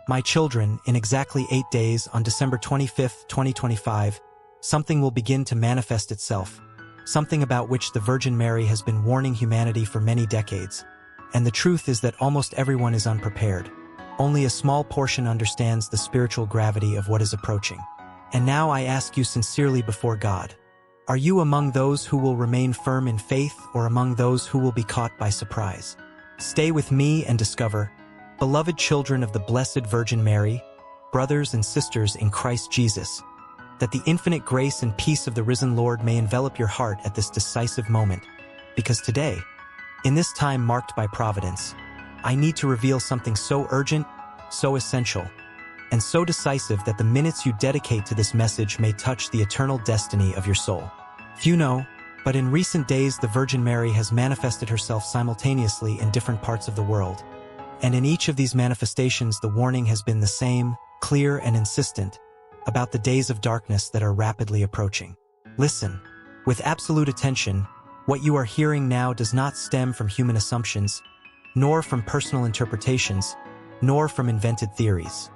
My children, in exactly 8 days, on December 25th, 2025, something will begin to manifest itself, something about which the Virgin Mary has been warning humanity for many decades. And the truth is that almost everyone is unprepared. Only a small portion understands the spiritual gravity of what is approaching. And now I ask you sincerely before God, are you among those who will remain firm in faith or among those who will be caught by surprise? Stay with me and discover, beloved children of the Blessed Virgin Mary, brothers and sisters in Christ Jesus, that the infinite grace and peace of the risen Lord may envelop your heart at this decisive moment, because today, in this time marked by providence, I need to reveal something so urgent, so essential, and so decisive that the minutes you dedicate to this message may touch the eternal destiny of your soul. Few know, but in recent days the Virgin Mary has manifested herself simultaneously in different parts of the world. And in each of these manifestations the warning has been the same, clear and insistent, about the days of darkness that are rapidly approaching. Listen, with absolute attention. What you are hearing now does not stem from human assumptions, nor from personal interpretations, nor from invented theories.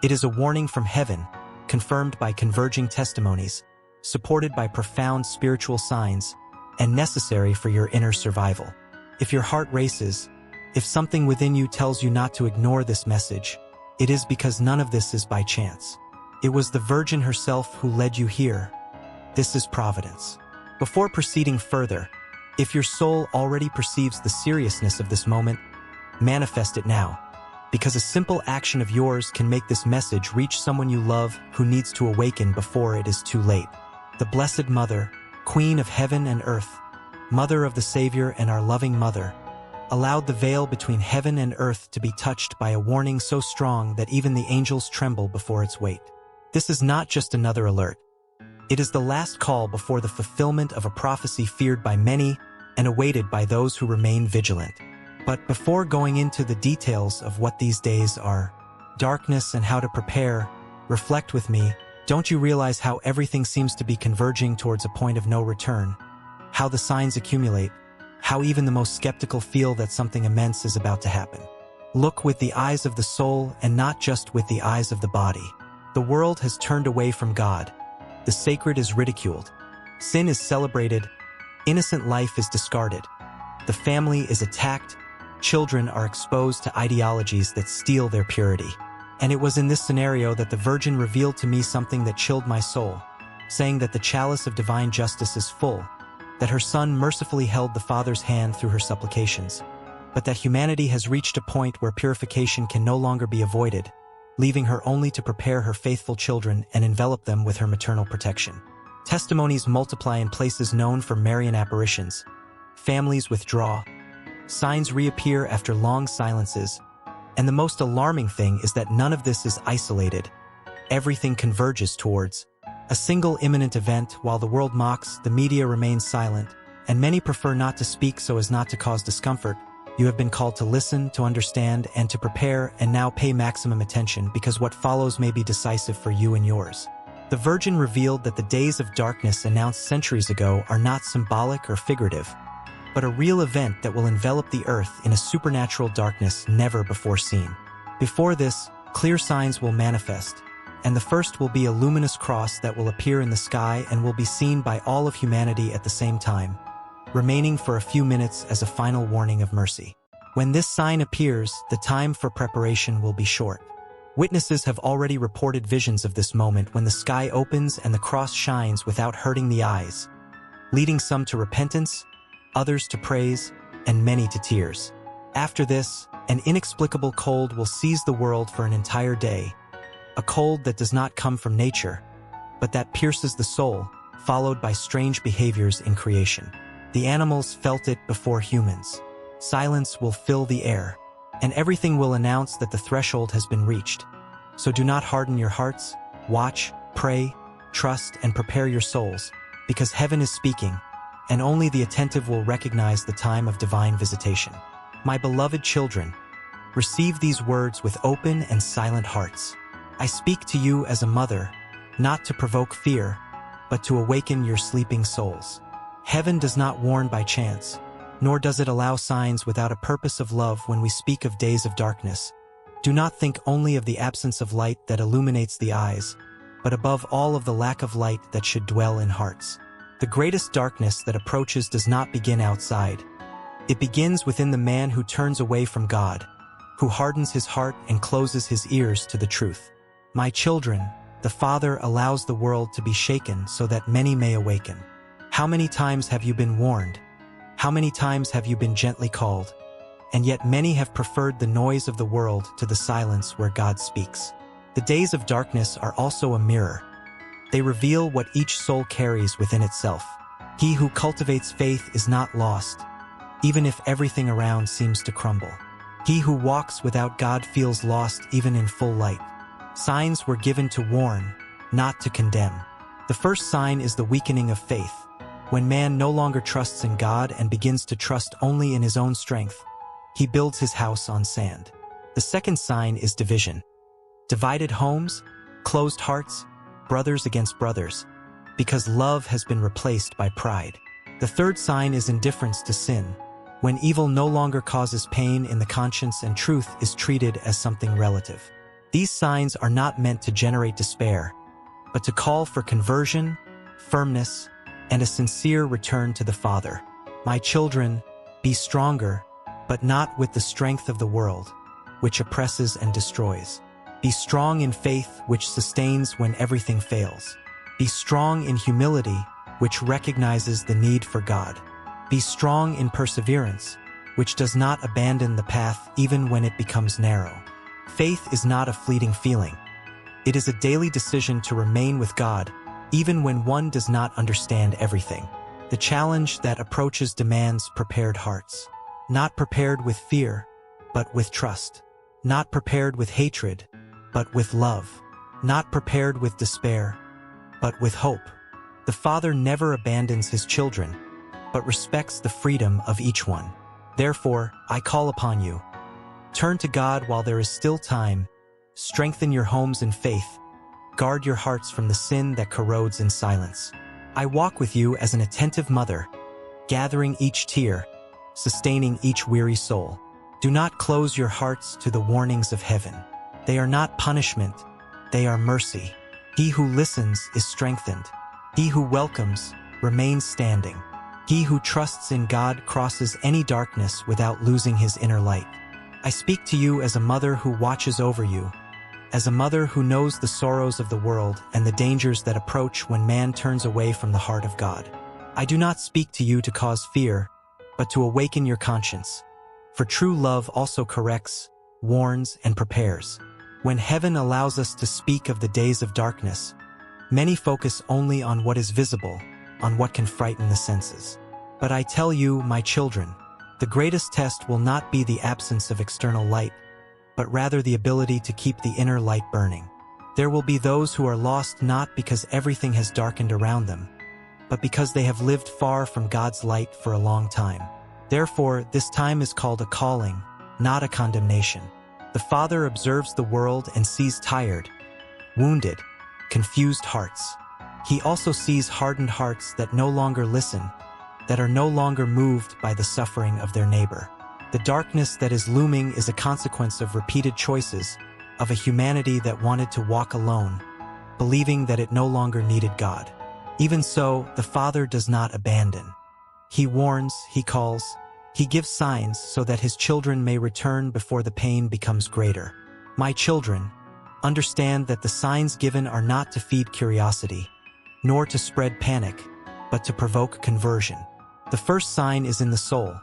It is a warning from heaven, confirmed by converging testimonies, supported by profound spiritual signs, and necessary for your inner survival. If your heart races, if something within you tells you not to ignore this message, it is because none of this is by chance. It was the Virgin herself who led you here. This is providence. Before proceeding further, if your soul already perceives the seriousness of this moment, manifest it now, because a simple action of yours can make this message reach someone you love who needs to awaken before it is too late. The Blessed Mother, Queen of Heaven and Earth, Mother of the Savior and our loving Mother, allowed the veil between heaven and earth to be touched by a warning so strong that even the angels tremble before its weight. This is not just another alert. It is the last call before the fulfillment of a prophecy feared by many and awaited by those who remain vigilant. But before going into the details of what these days are, darkness and how to prepare, reflect with me. Don't you realize how everything seems to be converging towards a point of no return? How the signs accumulate, how even the most skeptical feel that something immense is about to happen. Look with the eyes of the soul and not just with the eyes of the body. The world has turned away from God. The sacred is ridiculed. Sin is celebrated. Innocent life is discarded. The family is attacked. Children are exposed to ideologies that steal their purity. And it was in this scenario that the Virgin revealed to me something that chilled my soul, saying that the chalice of divine justice is full, that her Son mercifully held the Father's hand through her supplications, but that humanity has reached a point where purification can no longer be avoided, leaving her only to prepare her faithful children and envelop them with her maternal protection. Testimonies multiply in places known for Marian apparitions. Families withdraw. Signs reappear after long silences. And the most alarming thing is that none of this is isolated. Everything converges towards a single imminent event. While the world mocks, the media remains silent, and many prefer not to speak so as not to cause discomfort. You have been called to listen, to understand, and to prepare, and now pay maximum attention because what follows may be decisive for you and yours. The Virgin revealed that the days of darkness announced centuries ago are not symbolic or figurative, but a real event that will envelop the earth in a supernatural darkness never before seen. Before this, clear signs will manifest, and the first will be a luminous cross that will appear in the sky and will be seen by all of humanity at the same time, remaining for a few minutes as a final warning of mercy. When this sign appears, the time for preparation will be short. Witnesses have already reported visions of this moment when the sky opens and the cross shines without hurting the eyes, leading some to repentance, others to praise, and many to tears. After this, an inexplicable cold will seize the world for an entire day, a cold that does not come from nature, but that pierces the soul, followed by strange behaviors in creation. The animals felt it before humans. Silence will fill the air, and everything will announce that the threshold has been reached. So do not harden your hearts. Watch, pray, trust, and prepare your souls, because heaven is speaking, and only the attentive will recognize the time of divine visitation. My beloved children, receive these words with open and silent hearts. I speak to you as a mother, not to provoke fear, but to awaken your sleeping souls. Heaven does not warn by chance, nor does it allow signs without a purpose of love. When we speak of days of darkness, Do not think only of the absence of light that illuminates the eyes, but above all of the lack of light that should dwell in hearts. The greatest darkness that approaches does not begin outside. It begins within the man who turns away from God, who hardens his heart and closes his ears to the truth. My children, the Father allows the world to be shaken so that many may awaken. How many times have you been warned? How many times have you been gently called? And yet many have preferred the noise of the world to the silence where God speaks. The days of darkness are also a mirror. They reveal what each soul carries within itself. He who cultivates faith is not lost, even if everything around seems to crumble. He who walks without God feels lost even in full light. Signs were given to warn, not to condemn. The first sign is the weakening of faith, when man no longer trusts in God and begins to trust only in his own strength. He builds his house on sand. The second sign is division. Divided homes, closed hearts, brothers against brothers, because love has been replaced by pride. The third sign is indifference to sin, when evil no longer causes pain in the conscience and truth is treated as something relative. These signs are not meant to generate despair, but to call for conversion, firmness, and a sincere return to the Father. My children, be stronger, but not with the strength of the world, which oppresses and destroys. Be strong in faith, which sustains when everything fails. Be strong in humility, which recognizes the need for God. Be strong in perseverance, which does not abandon the path even when it becomes narrow. Faith is not a fleeting feeling. It is a daily decision to remain with God, even when one does not understand everything. The challenge that approaches demands prepared hearts. Not prepared with fear, but with trust. Not prepared with hatred, but with love. Not prepared with despair, but with hope. The Father never abandons his children, but respects the freedom of each one. Therefore, I call upon you. Turn to God while there is still time. Strengthen your homes in faith. Guard your hearts from the sin that corrodes in silence. I walk with you as an attentive mother, gathering each tear, sustaining each weary soul. Do not close your hearts to the warnings of heaven. They are not punishment, they are mercy. He who listens is strengthened. He who welcomes remains standing. He who trusts in God crosses any darkness without losing his inner light. I speak to you as a mother who watches over you, as a mother who knows the sorrows of the world and the dangers that approach when man turns away from the heart of God. I do not speak to you to cause fear, but to awaken your conscience. For true love also corrects, warns, and prepares. When heaven allows us to speak of the days of darkness, many focus only on what is visible, on what can frighten the senses. But I tell you, my children, the greatest test will not be the absence of external light, but rather the ability to keep the inner light burning. There will be those who are lost not because everything has darkened around them, but because they have lived far from God's light for a long time. Therefore, this time is called a calling, not a condemnation. The Father observes the world and sees tired, wounded, confused hearts. He also sees hardened hearts that no longer listen, that are no longer moved by the suffering of their neighbor. The darkness that is looming is a consequence of repeated choices, of a humanity that wanted to walk alone, believing that it no longer needed God. Even so, the Father does not abandon. He warns, he calls, he gives signs so that his children may return before the pain becomes greater. My children, understand that the signs given are not to feed curiosity, nor to spread panic, but to provoke conversion. The first sign is in the soul.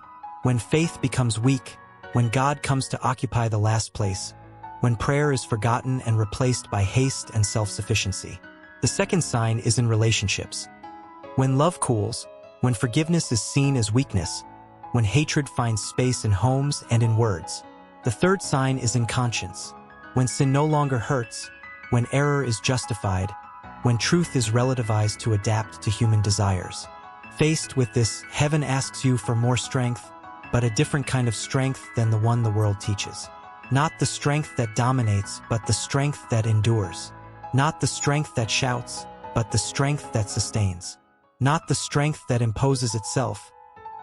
When faith becomes weak, when God comes to occupy the last place, when prayer is forgotten and replaced by haste and self-sufficiency. The second sign is in relationships. When love cools, when forgiveness is seen as weakness, when hatred finds space in homes and in words. The third sign is in conscience. When sin no longer hurts, when error is justified, when truth is relativized to adapt to human desires. Faced with this, heaven asks you for more strength, but a different kind of strength than the one the world teaches. Not the strength that dominates, but the strength that endures. Not the strength that shouts, but the strength that sustains. Not the strength that imposes itself,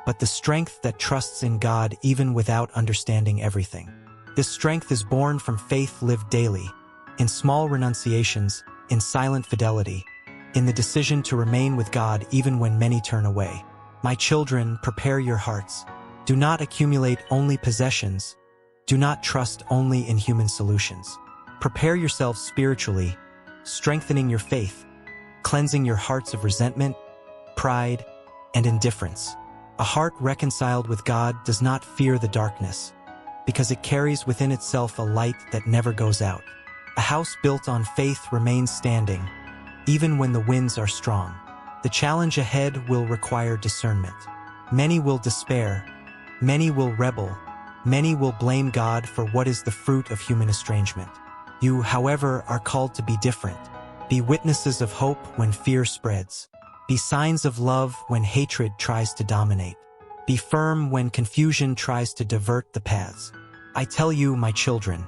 but the strength that trusts in God even without understanding everything. This strength is born from faith lived daily, in small renunciations, in silent fidelity, in the decision to remain with God even when many turn away. My children, prepare your hearts. Do not accumulate only possessions. Do not trust only in human solutions. Prepare yourselves spiritually, strengthening your faith, cleansing your hearts of resentment, pride, and indifference. A heart reconciled with God does not fear the darkness, because it carries within itself a light that never goes out. A house built on faith remains standing, even when the winds are strong. The challenge ahead will require discernment. Many will despair, many will rebel, many will blame God for what is the fruit of human estrangement. You, however, are called to be different. Be witnesses of hope when fear spreads. Be signs of love when hatred tries to dominate. Be firm when confusion tries to divert the paths. I tell you, my children,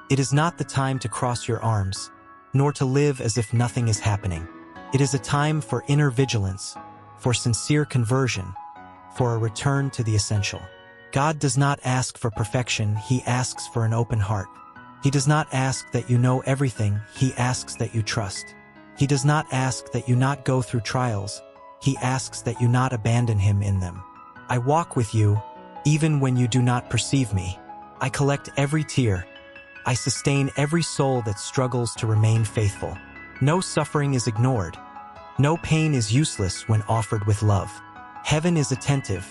it is not the time to cross your arms, nor to live as if nothing is happening. It is a time for inner vigilance, for sincere conversion, for a return to the essential. God does not ask for perfection, He asks for an open heart. He does not ask that you know everything, He asks that you trust. He does not ask that you not go through trials, He asks that you not abandon Him in them. I walk with you, even when you do not perceive me. I collect every tear. I sustain every soul that struggles to remain faithful. No suffering is ignored. No pain is useless when offered with love. Heaven is attentive,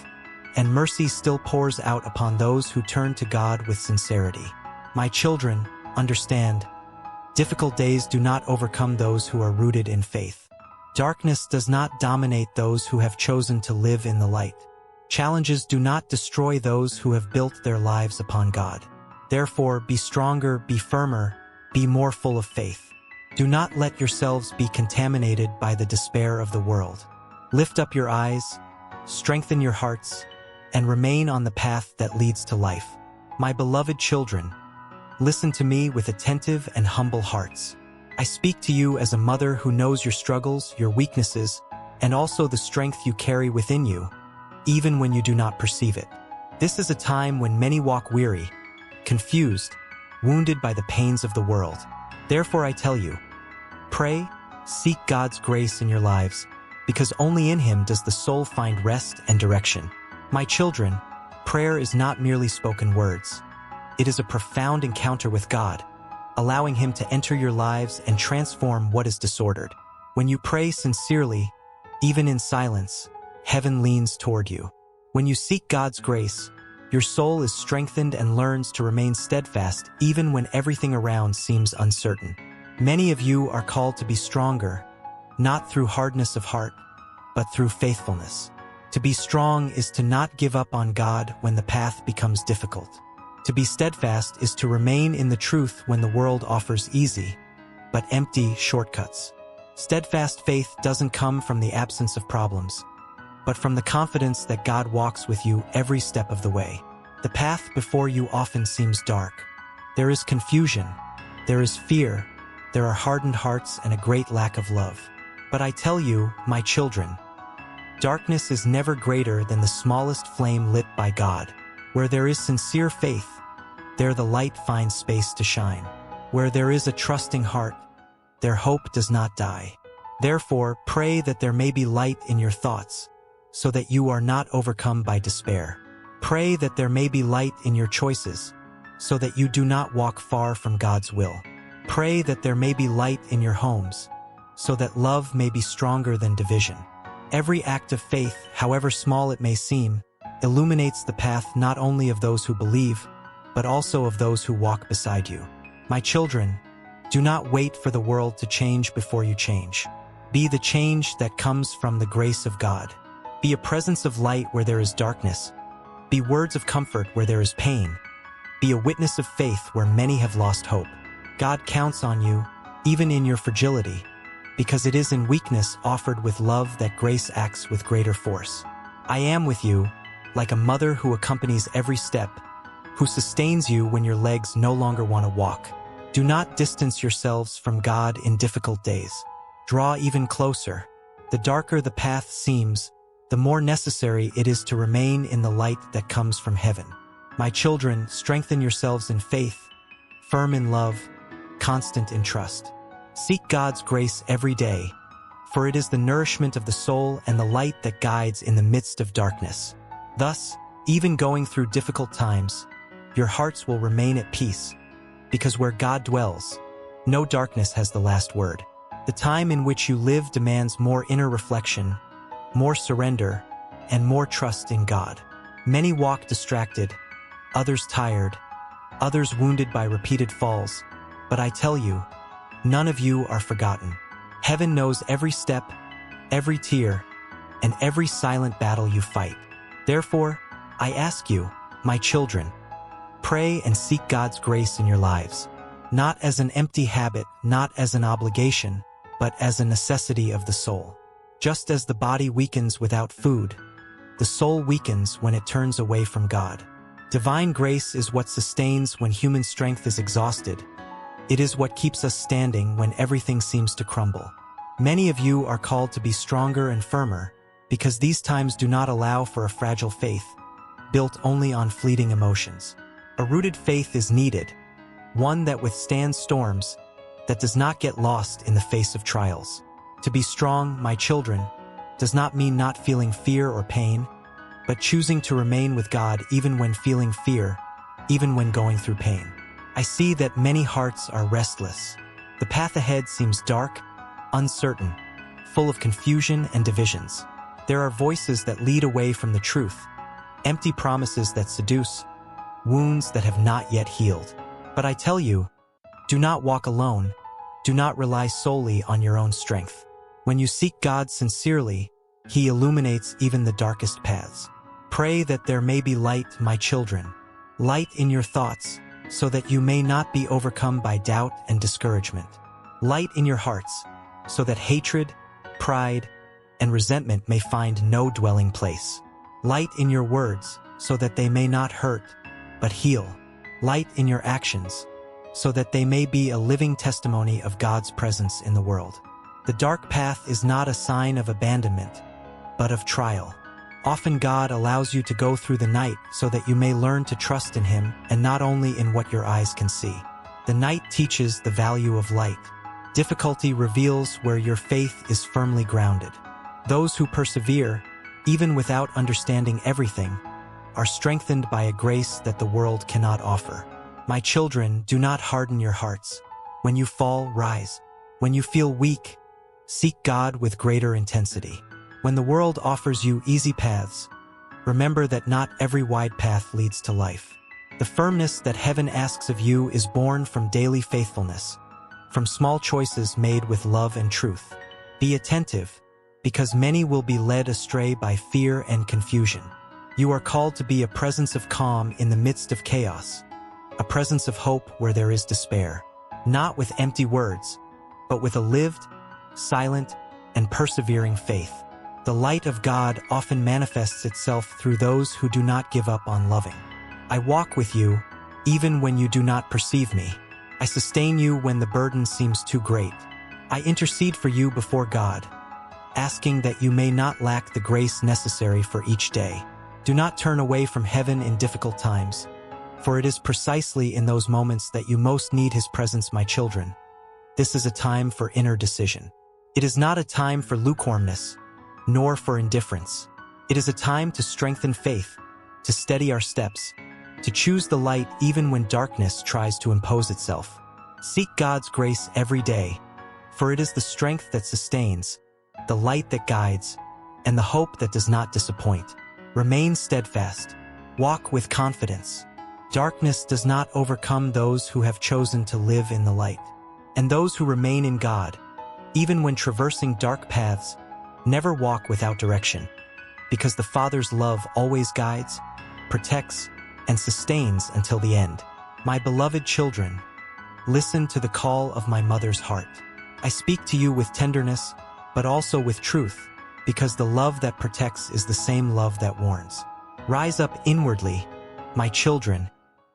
and mercy still pours out upon those who turn to God with sincerity. My children, understand, difficult days do not overcome those who are rooted in faith. Darkness does not dominate those who have chosen to live in the light. Challenges do not destroy those who have built their lives upon God. Therefore, be stronger, be firmer, be more full of faith. Do not let yourselves be contaminated by the despair of the world. Lift up your eyes, strengthen your hearts, and remain on the path that leads to life. My beloved children, listen to me with attentive and humble hearts. I speak to you as a mother who knows your struggles, your weaknesses, and also the strength you carry within you, even when you do not perceive it. This is a time when many walk weary, confused, wounded by the pains of the world. Therefore I tell you, pray, seek God's grace in your lives, because only in Him does the soul find rest and direction. My children, prayer is not merely spoken words. It is a profound encounter with God, allowing Him to enter your lives and transform what is disordered. When you pray sincerely, even in silence, heaven leans toward you. When you seek God's grace, your soul is strengthened and learns to remain steadfast even when everything around seems uncertain. Many of you are called to be stronger, not through hardness of heart, but through faithfulness. To be strong is to not give up on God when the path becomes difficult. To be steadfast is to remain in the truth when the world offers easy, but empty shortcuts. Steadfast faith doesn't come from the absence of problems, but from the confidence that God walks with you every step of the way. The path before you often seems dark. There is confusion, there is fear, there are hardened hearts and a great lack of love. But I tell you, my children, darkness is never greater than the smallest flame lit by God. Where there is sincere faith, there the light finds space to shine. Where there is a trusting heart, their hope does not die. Therefore, pray that there may be light in your thoughts, so that you are not overcome by despair. Pray that there may be light in your choices, so that you do not walk far from God's will. Pray that there may be light in your homes, so that love may be stronger than division. Every act of faith, however small it may seem, illuminates the path not only of those who believe, but also of those who walk beside you. My children, do not wait for the world to change before you change. Be the change that comes from the grace of God. Be a presence of light where there is darkness. Be words of comfort where there is pain. Be a witness of faith where many have lost hope. God counts on you, even in your fragility, because it is in weakness offered with love that grace acts with greater force. I am with you, like a mother who accompanies every step, who sustains you when your legs no longer want to walk. Do not distance yourselves from God in difficult days. Draw even closer. The darker the path seems, the more necessary it is to remain in the light that comes from heaven. My children, strengthen yourselves in faith, firm in love, constant in trust. Seek God's grace every day, for it is the nourishment of the soul and the light that guides in the midst of darkness. Thus, even going through difficult times, your hearts will remain at peace, because where God dwells, no darkness has the last word. The time in which you live demands more inner reflection, more surrender, and more trust in God. Many walk distracted, others tired, others wounded by repeated falls, but I tell you, none of you are forgotten. Heaven knows every step, every tear, and every silent battle you fight. Therefore, I ask you, my children, pray and seek God's grace in your lives, not as an empty habit, not as an obligation, but as a necessity of the soul. Just as the body weakens without food, the soul weakens when it turns away from God. Divine grace is what sustains when human strength is exhausted. It is what keeps us standing when everything seems to crumble. Many of you are called to be stronger and firmer, because these times do not allow for a fragile faith, built only on fleeting emotions. A rooted faith is needed, one that withstands storms, that does not get lost in the face of trials. To be strong, my children, does not mean not feeling fear or pain, but choosing to remain with God even when feeling fear, even when going through pain. I see that many hearts are restless. The path ahead seems dark, uncertain, full of confusion and divisions. There are voices that lead away from the truth, empty promises that seduce, wounds that have not yet healed. But I tell you, do not walk alone. Do not rely solely on your own strength. When you seek God sincerely, He illuminates even the darkest paths. Pray that there may be light, my children, light in your thoughts, so that you may not be overcome by doubt and discouragement. Light in your hearts, so that hatred, pride, and resentment may find no dwelling place. Light in your words, so that they may not hurt, but heal. Light in your actions, so that they may be a living testimony of God's presence in the world. The dark path is not a sign of abandonment, but of trial. Often God allows you to go through the night so that you may learn to trust in Him and not only in what your eyes can see. The night teaches the value of light. Difficulty reveals where your faith is firmly grounded. Those who persevere, even without understanding everything, are strengthened by a grace that the world cannot offer. My children, do not harden your hearts. When you fall, rise. When you feel weak, seek God with greater intensity. When the world offers you easy paths, remember that not every wide path leads to life. The firmness that heaven asks of you is born from daily faithfulness, from small choices made with love and truth. Be attentive, because many will be led astray by fear and confusion. You are called to be a presence of calm in the midst of chaos, a presence of hope where there is despair, not with empty words, but with a lived, silent, and persevering faith. The light of God often manifests itself through those who do not give up on loving. I walk with you, even when you do not perceive me. I sustain you when the burden seems too great. I intercede for you before God, asking that you may not lack the grace necessary for each day. Do not turn away from heaven in difficult times, for it is precisely in those moments that you most need His presence, my children. This is a time for inner decision. It is not a time for lukewarmness, nor for indifference. It is a time to strengthen faith, to steady our steps, to choose the light even when darkness tries to impose itself. Seek God's grace every day, for it is the strength that sustains, the light that guides, and the hope that does not disappoint. Remain steadfast. Walk with confidence. Darkness does not overcome those who have chosen to live in the light. And those who remain in God, even when traversing dark paths, never walk without direction, because the Father's love always guides, protects, and sustains until the end. My beloved children, listen to the call of my mother's heart. I speak to you with tenderness, but also with truth, because the love that protects is the same love that warns. Rise up inwardly, my children,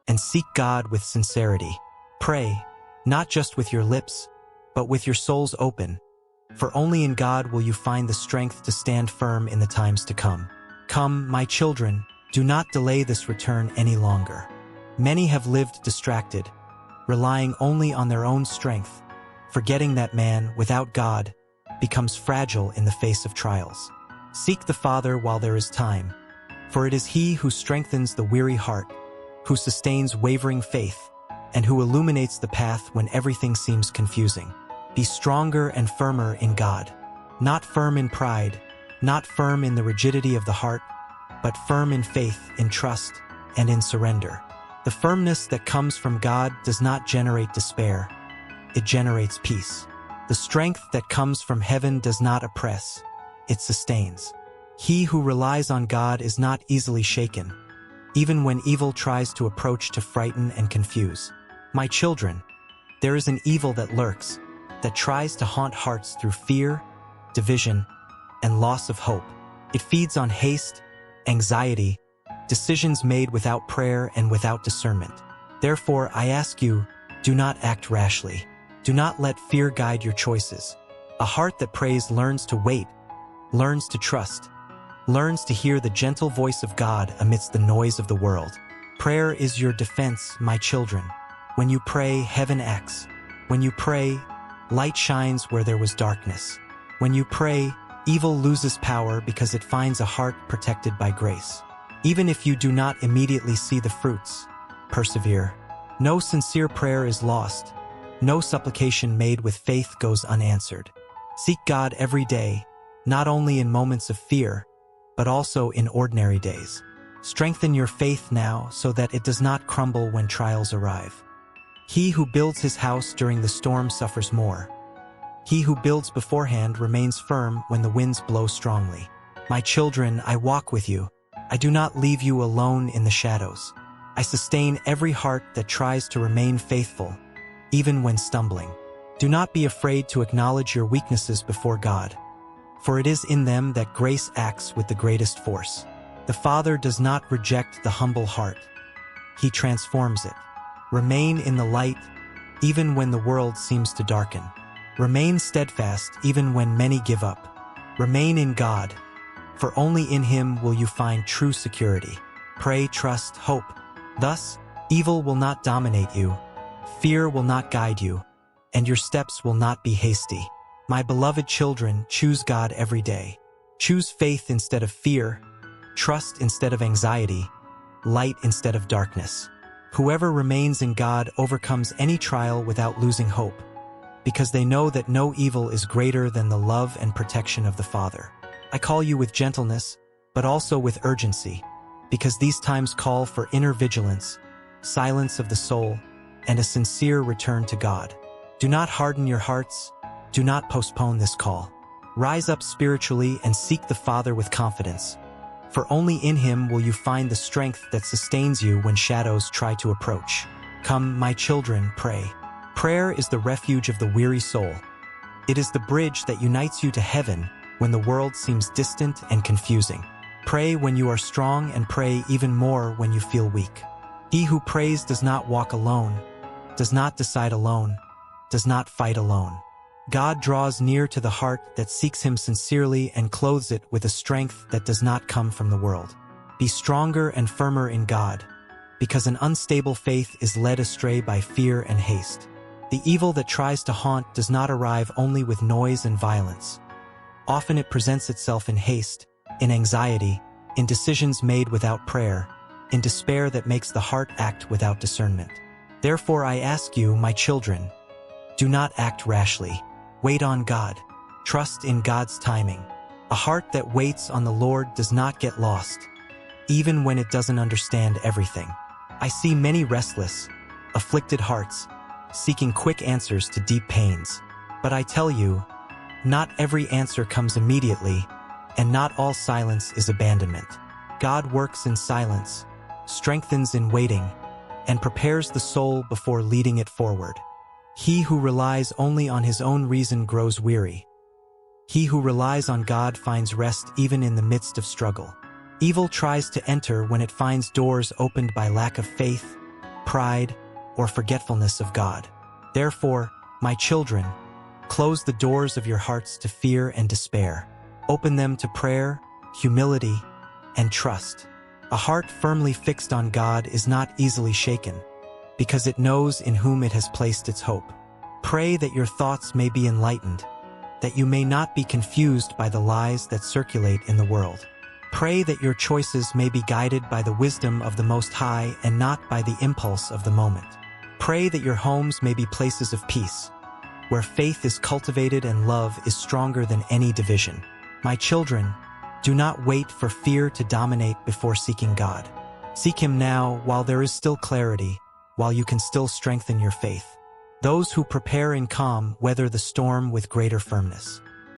and seek God with sincerity. Pray, not just with your lips, but with your souls open, for only in God will you find the strength to stand firm in the times to come. Come, my children, Do not delay this return any longer. Many have lived distracted, relying only on their own strength, forgetting that man, without God, becomes fragile in the face of trials. Seek the Father while there is time, for it is He who strengthens the weary heart, who sustains wavering faith, and who illuminates the path when everything seems confusing. Be stronger and firmer in God, not firm in pride, not firm in the rigidity of the heart, but firm in faith, in trust, and in surrender. The firmness that comes from God does not generate despair, it generates peace. The strength that comes from heaven does not oppress, it sustains. He who relies on God is not easily shaken, even when evil tries to approach to frighten and confuse. My children, there is an evil that lurks, that tries to haunt hearts through fear, division, and loss of hope. It feeds on haste, anxiety, decisions made without prayer and without discernment. Therefore, I ask you, do not act rashly. Do not let fear guide your choices. A heart that prays learns to wait, learns to trust, learns to hear the gentle voice of God amidst the noise of the world. Prayer is your defense, my children. When you pray, heaven acts. When you pray, light shines where there was darkness. When you pray, evil loses power because it finds a heart protected by grace. Even if you do not immediately see the fruits, persevere. No sincere prayer is lost. No supplication made with faith goes unanswered. Seek God every day, not only in moments of fear, but also in ordinary days. Strengthen your faith now so that it does not crumble when trials arrive. He who builds his house during the storm suffers more. He who builds beforehand remains firm when the winds blow strongly. My children, I walk with you. I do not leave you alone in the shadows. I sustain every heart that tries to remain faithful, even when stumbling. Do not be afraid to acknowledge your weaknesses before God, for it is in them that grace acts with the greatest force. The Father does not reject the humble heart. He transforms it. Remain in the light, even when the world seems to darken. Remain steadfast, even when many give up. Remain in God, for only in Him will you find true security. Pray, trust, hope. Thus, evil will not dominate you, fear will not guide you, and your steps will not be hasty. My beloved children, choose God every day. Choose faith instead of fear, trust instead of anxiety, light instead of darkness. Whoever remains in God overcomes any trial without losing hope, because they know that no evil is greater than the love and protection of the Father. I call you with gentleness, but also with urgency, because these times call for inner vigilance, silence of the soul, and a sincere return to God. Do not harden your hearts. Do not postpone this call. Rise up spiritually and seek the Father with confidence, for only in Him will you find the strength that sustains you when shadows try to approach. Come, my children, pray. Prayer is the refuge of the weary soul. It is the bridge that unites you to heaven when the world seems distant and confusing. Pray when you are strong and pray even more when you feel weak. He who prays does not walk alone, does not decide alone, does not fight alone. God draws near to the heart that seeks Him sincerely and clothes it with a strength that does not come from the world. Be stronger and firmer in God, because an unstable faith is led astray by fear and haste. The evil that tries to haunt does not arrive only with noise and violence. Often it presents itself in haste, in anxiety, in decisions made without prayer, in despair that makes the heart act without discernment. Therefore I ask you, my children, do not act rashly. Wait on God. Trust in God's timing. A heart that waits on the Lord does not get lost, even when it doesn't understand everything. I see many restless, afflicted hearts, seeking quick answers to deep pains. But I tell you, not every answer comes immediately, and not all silence is abandonment. God works in silence, strengthens in waiting, and prepares the soul before leading it forward. He who relies only on his own reason grows weary. He who relies on God finds rest even in the midst of struggle. Evil tries to enter when it finds doors opened by lack of faith, pride, or forgetfulness of God. Therefore, my children, close the doors of your hearts to fear and despair. Open them to prayer, humility, and trust. A heart firmly fixed on God is not easily shaken, because it knows in whom it has placed its hope. Pray that your thoughts may be enlightened, that you may not be confused by the lies that circulate in the world. Pray that your choices may be guided by the wisdom of the Most High and not by the impulse of the moment. Pray that your homes may be places of peace, where faith is cultivated and love is stronger than any division. My children, do not wait for fear to dominate before seeking God. Seek Him now while there is still clarity, while you can still strengthen your faith. Those who prepare in calm weather the storm with greater firmness.